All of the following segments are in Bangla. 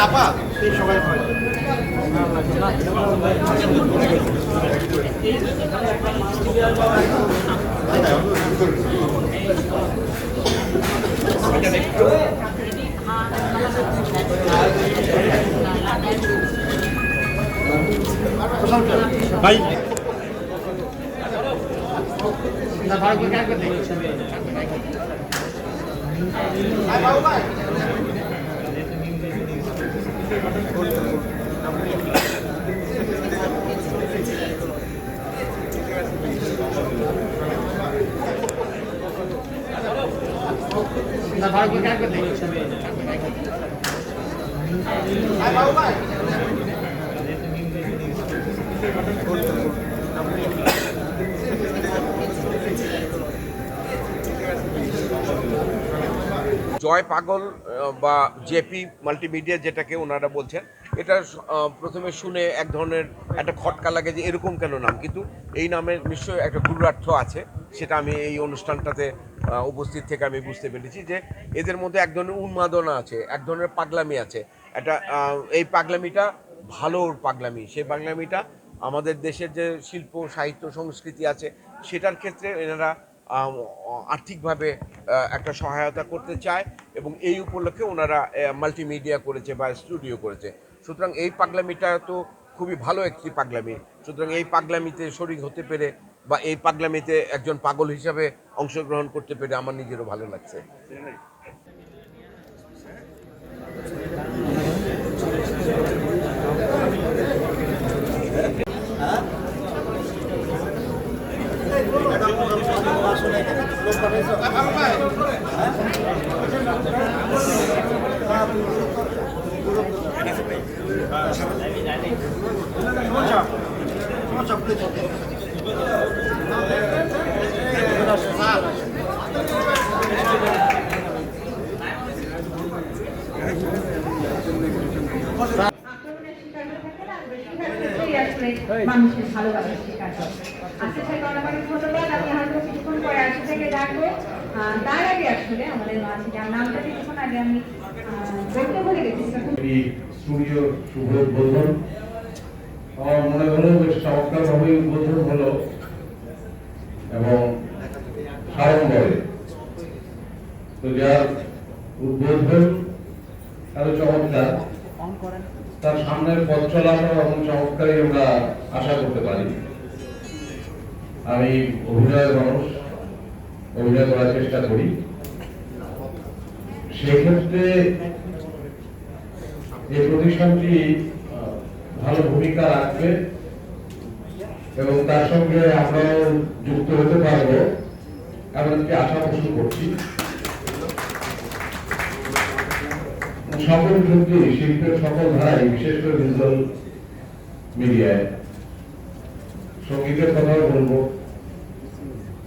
আপা সবাই ভাই জয় পাগল বা জেপি মাল্টিমিডিয়া যেটাকে ওনারা বলছেন, এটা প্রথমে শুনে এক ধরনের একটা খটকা লাগে যে এরকম কেন নাম, কিন্তু এই নামের নিশ্চয়ই একটা গূঢ়ার্থ আছে। সেটা আমি এই অনুষ্ঠানটাতে উপস্থিত থেকে আমি বুঝতে পেরেছি যে এদের মধ্যে এক ধরনের উন্মাদনা আছে, এক ধরনের পাগলামি আছে। একটা এই পাগলামিটা ভালো পাগলামি, সেই পাগলামিটা আমাদের দেশের যে শিল্প সাহিত্য সংস্কৃতি আছে সেটার ক্ষেত্রে এনারা আর্থিকভাবে একটা সহায়তা করতে চায় এবং এই উপলক্ষে ওনারা মাল্টিমিডিয়া করেছে বা স্টুডিও করেছে। সুতরাং এই পাগলামিটা তো খুবই ভালো একটি পাগলামি। সুতরাং এই পাগলামিতে শরিক হতে পেরে বা এই পাগলামিতে একজন পাগল হিসাবে অংশগ্রহণ করতে পেরে আমার নিজেরও ভালো লাগছে। মানুষের ভালোবাসার শিকার আজকে থেকে অনেক অনেক ধন্যবাদ। আমি হয়তো কিছুক্ষণ পরে আসে থেকে ডাকবো। তার আগে আসলে আমাদের মাঝে যার নামটা কিছুক্ষণ আগে আমি বলতে ভুলে গেছি। স্টুডিও শুভ উদ্বোধন আমার মনে হলো বেশ চমৎকার ভাবে উদ্বোধন হলো এবং সাড়ম্বরে তো যার উদ্বোধন এত চমৎকার তার সামনের পথ চলাটা এবং চমৎকারই আমরা আশা করতে পারি। আমি অভিনয়ের মানুষ, অভিনয় করার চেষ্টা করি, সেক্ষেত্রে এই প্রতিষ্ঠানটি ভালো ভূমিকা রাখবে এবং তার সঙ্গে আমরাও যুক্ত হতে পারবো এমনকি আশা পোষণ করছি। সকল ক্ষেত্রে শিল্পের সকল ধারায়, বিশেষ করে ভিজুয়াল মিডিয়ায় সঙ্গীতের কথাও বলবো,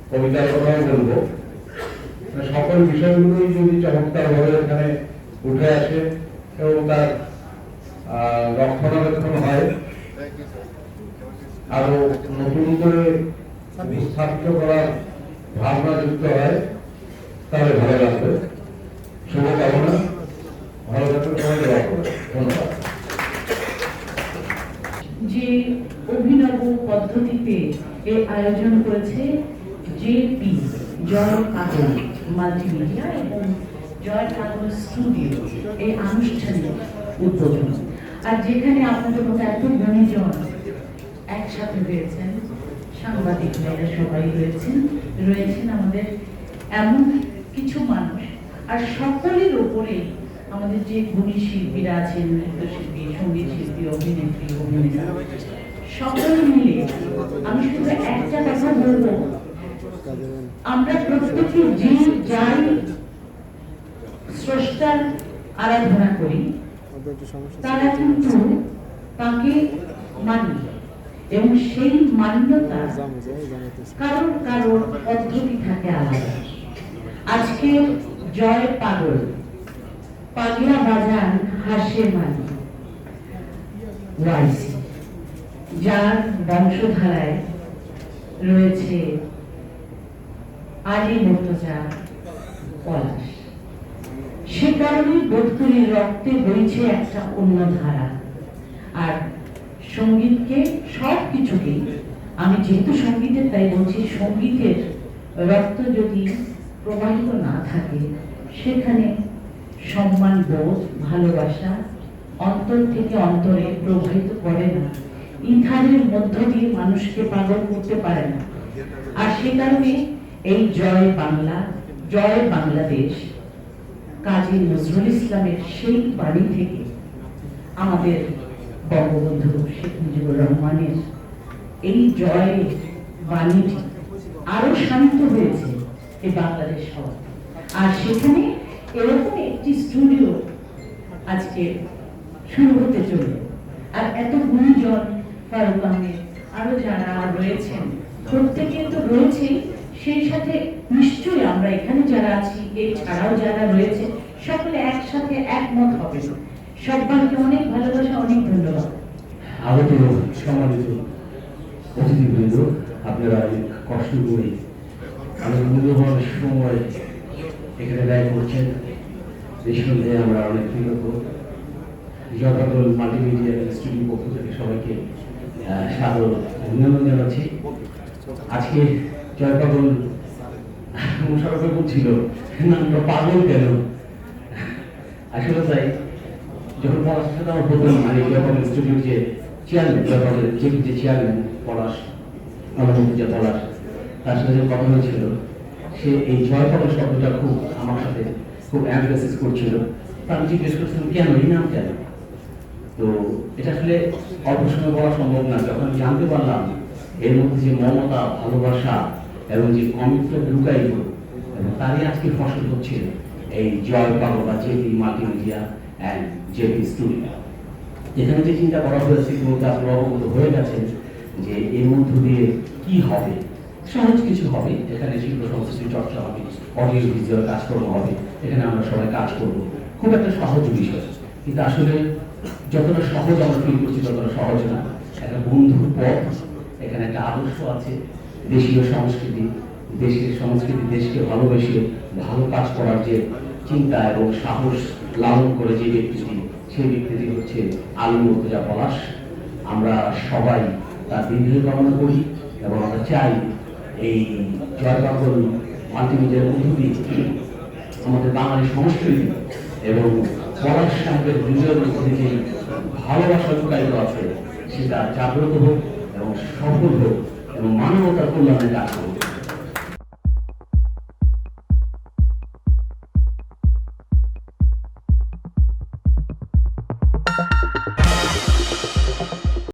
কবিতার কথাও বলবো, সকল বিষয়গুলোই যদি চমৎকার ভাবে এখানে উঠে আসে এবং তার রক্ষণাবেক্ষণ হয়, আরো নতুন করে স্থাপিত করার ভাবনা যুক্ত হয়, তাহলে ভালো লাগবে। শুভকামনা, ভালো থাকবে, সবাই দোয়া করবে। ধন্যবাদ। যে অভিনব পদ্ধতিতে এই আয়োজন করেছে জেপি জয় পাগল মাল্টিমিডিয়া এবং জয় পাগল স্টুডিও এই আনুষ্ঠানিক উদ্বোধন, আর যেখানে আপনাদের মতো এত গুণীজন একসাথে হয়েছেন, সাংবাদিক ভাইরা সবাই রয়েছেন আমাদের এমন কিছু মানুষ, আর সকলের ওপরে আমাদের যে গুণী শিল্পীরা আছেন, নৃত্যশিল্পী, সঙ্গীত শিল্পী, অভিনেত্রী, অভিনেতা, সকল মিলে আমি শুধু একটা কথা বলবো, আমরা প্রত্যেকে যে যাই স্রষ্টার আরাধনা করি তারা কিন্তু তাকে মানি এবং সেই মান্যতা কারোর কারোর পদ্ধতি থাকে আলাদা। আজকে জয় পাগল, পাগলা বাজান হাসে মানি ওয়াইসি, যার বংশধারায় রয়েছে আলী মুর্তজা, পলাশ, সে কারণে বোধ করি রক্তে বইছে একটা অন্য ধারা। আর সঙ্গীতকে সব কিছুকে, আমি যেহেতু সঙ্গীতের তাই বলছি, সঙ্গীতের রক্ত যদি প্রবাহিত না থাকে সেখানে সম্মান বোধ, ভালোবাসা অন্তর থেকে অন্তরে প্রবাহিত করে না, ইথারের মধ্য দিয়ে মানুষকে পাগল করতে পারে না। আর সে কারণে এই জয় বাংলা, জয় বাংলাদেশ কাজী নজরুল ইসলামের সেই বাড়ি থেকে আমাদের বঙ্গবন্ধু শেখ মুজিবুর রহমানের এই জয় বাণীটি আরো শান্ত হয়েছে এই বাংলাদেশ শহর। আর সেখানে এরকম একটি স্টুডিও আজকে শুরু হতে চলল। আর এত গুণীজন, ফারুক আহমেদ, আরো যারা রয়েছেন প্রত্যেকে তো রয়েছেই, সেই সাথে নিশ্চয়ই আমরা এখানে যারা আছি এছাড়াও যারা রয়েছে সকলে একসাথে একমত হবে। সবাইকে অনেক ভালোবাসা, অনেক ধন্যবাদ। আগত সম্মানিত অতিথিবৃন্দ, আপনারা অনেক কষ্ট করে আমাদের মূল্যবান সময় এখানে ব্যয় করছেন, নিঃসন্দেহে আমরা অনেক কৃতজ্ঞ। জয়পাগল মাল্টিমিডিয়া ইনস্টিটিউট পক্ষ থেকে সবাইকে সাদর অভিনন্দন জানাচ্ছি। আজকে জয়পাগল মুশারফে বলছিল নামটা পাগল কেন, আসলে তাই। যখন পড়াশোনার সাথে আমার প্রথম জয়পাগল ইনস্টিটিউট যে চেয়ারম্যান, জয়পাগলের যে চেয়ারম্যান পলাশ, যে পলাশ, তার সাথে যে কথা হয়েছিল, সে এই জয়পাগল শব্দটা খুব আমার সাথে খুব অ্যাম্বাসিস করছিল। আমি জিজ্ঞেস করছিলাম কেন এই নাম কেন। তো এটা আসলে অল্প সময় বলা সম্ভব না। যখন আমি জানতে পারলাম এর মধ্যে যে মমতা, ভালোবাসা এবং যে কমিটমেন্ট লুকায়িত, এবং তারই আজকে ফসল হচ্ছে এই জয়পাগল বা JP multimedia and JP studio. এখানে যে চিন্তা করা হয়েছে মধ্যে আপনারা অবগত হয়ে গেছেন যে এর মধ্য দিয়ে কি হবে। সহজ কিছু হবে, এখানে শিল্প সংস্কৃতি চর্চা হবে, অডিও ভিজুয়াল কাজকর্ম হবে, এখানে আমরা সবাই কাজ করবো। খুব একটা সহজ বিষয়, কিন্তু আসলে যতটা সহজ আমরা ফিল করছি ততটা সহজ না। একটা বন্ধুর পথ, এখানে একটা আদর্শ আছে, দেশীয় সংস্কৃতি, দেশের সংস্কৃতি, দেশকে ভালোবেসে ভালো কাজ করার যে চিন্তা এবং সাহস লালন করে যে ব্যক্তিটি, সেই ব্যক্তিটি হচ্ছে আলু মুর্তজা পলাশ। আমরা সবাই তার দীর্ঘ কামনা করি এবং আমরা চাই এই জয়পাগল মাল্টিমিডিয়ার মধ্য দিয়ে আমাদের বাঙালি সংস্কৃতি এবং পলাশ সাহেবের হৃদয়ের মধ্যে যে ভালোবাসা লুকায়িত আছে সেটা জাগ্রত হোক এবং সফল হোক এবং মানবতার কল্যাণে কাজ করুক।